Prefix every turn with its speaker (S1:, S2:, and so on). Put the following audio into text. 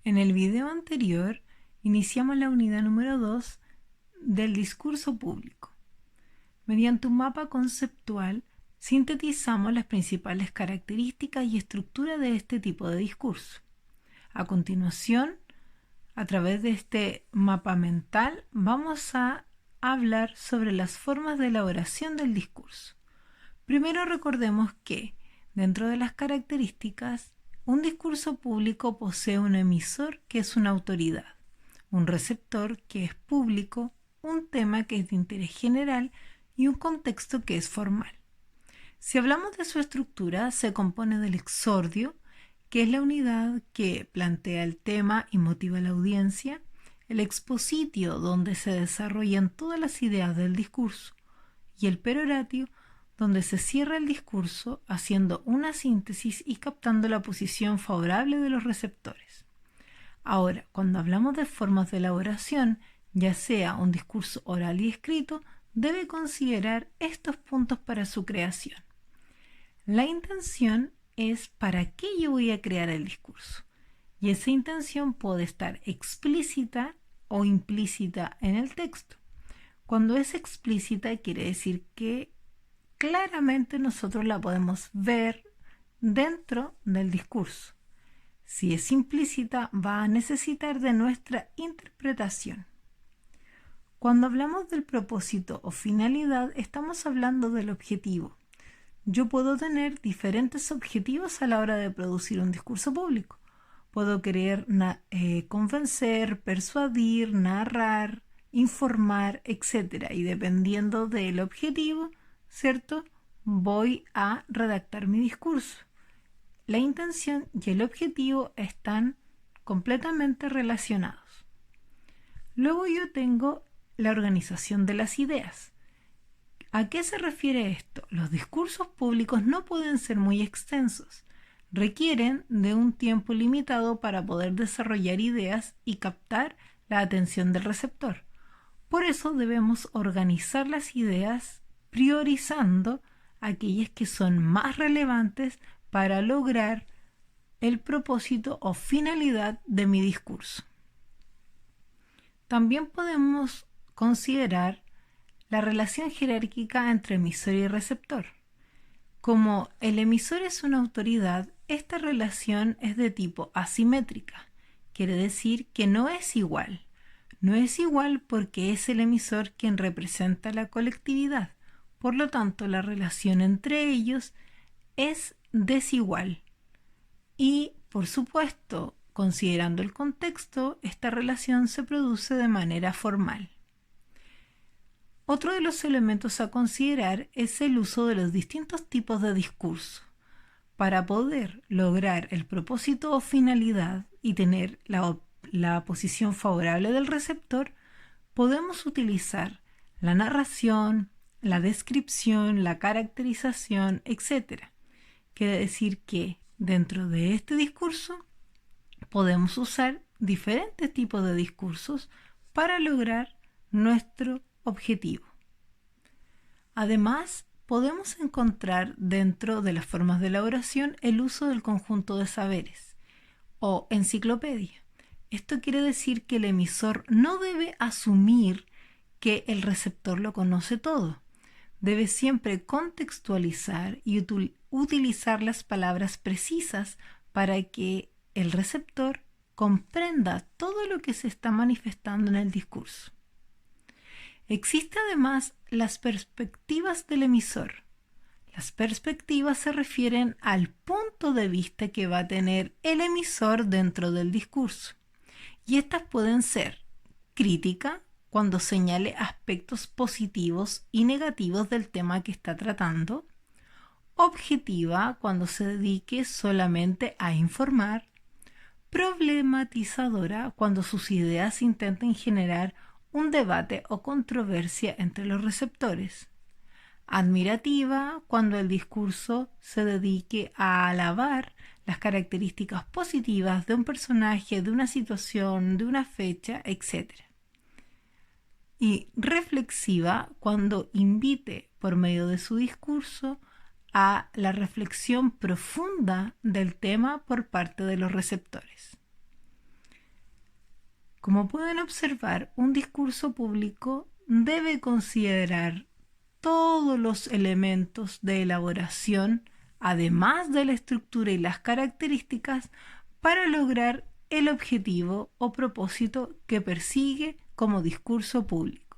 S1: En el video anterior iniciamos la unidad número 2 del discurso público. Mediante un mapa conceptual sintetizamos las principales características y estructuras de este tipo de discurso. A continuación, a través de este mapa mental, vamos a hablar sobre las formas de elaboración del discurso. Primero recordemos que, dentro de las características, un discurso público posee un emisor que es una autoridad, un receptor que es público, un tema que es de interés general y un contexto que es formal. Si hablamos de su estructura, se compone del exordio, que es la unidad que plantea el tema y motiva a la audiencia, el expositio, donde se desarrollan todas las ideas del discurso, y el peroratio, donde se cierra el discurso haciendo una síntesis y captando la posición favorable de los receptores. Ahora, cuando hablamos de formas de elaboración, ya sea un discurso oral y escrito, debe considerar estos puntos para su creación. La intención es para qué yo voy a crear el discurso, y esa intención puede estar explícita o implícita en el texto. Cuando es explícita quiere decir que claramente nosotros la podemos ver dentro del discurso. Si es implícita, va a necesitar de nuestra interpretación. Cuando hablamos del propósito o finalidad, estamos hablando del objetivo. Yo puedo tener diferentes objetivos a la hora de producir un discurso público. Puedo querer convencer, persuadir, narrar, informar, etc. Y dependiendo del objetivo, ¿cierto?, voy a redactar mi discurso. La intención y el objetivo están completamente relacionados. Luego yo tengo la organización de las ideas. ¿A qué se refiere esto? Los discursos públicos no pueden ser muy extensos. Requieren de un tiempo limitado para poder desarrollar ideas y captar la atención del receptor. Por eso debemos organizar las ideas priorizando aquellas que son más relevantes para lograr el propósito o finalidad de mi discurso. También podemos considerar la relación jerárquica entre emisor y receptor. Como el emisor es una autoridad, esta relación es de tipo asimétrica. Quiere decir que no es igual. No es igual porque es el emisor quien representa la colectividad. Por lo tanto, la relación entre ellos es desigual. Y, por supuesto, considerando el contexto, esta relación se produce de manera formal. Otro de los elementos a considerar es el uso de los distintos tipos de discurso. Para poder lograr el propósito o finalidad y tener la posición favorable del receptor, podemos utilizar la narración, la descripción, la caracterización, etc. Quiere decir que dentro de este discurso podemos usar diferentes tipos de discursos para lograr nuestro objetivo. Además, podemos encontrar dentro de las formas de elaboración el uso del conjunto de saberes o enciclopedia. Esto quiere decir que el emisor no debe asumir que el receptor lo conoce todo. Debe siempre contextualizar y utilizar las palabras precisas para que el receptor comprenda todo lo que se está manifestando en el discurso. Existe además las perspectivas del emisor. Las perspectivas se refieren al punto de vista que va a tener el emisor dentro del discurso. Y estas pueden ser crítica, cuando señale aspectos positivos y negativos del tema que está tratando; objetiva, cuando se dedique solamente a informar; problematizadora, cuando sus ideas intenten generar un debate o controversia entre los receptores; admirativa, cuando el discurso se dedique a alabar las características positivas de un personaje, de una situación, de una fecha, etc. Y reflexiva, cuando invite por medio de su discurso a la reflexión profunda del tema por parte de los receptores. Como pueden observar, un discurso público debe considerar todos los elementos de elaboración, además de la estructura y las características, para lograr el objetivo o propósito que persigue como discurso público.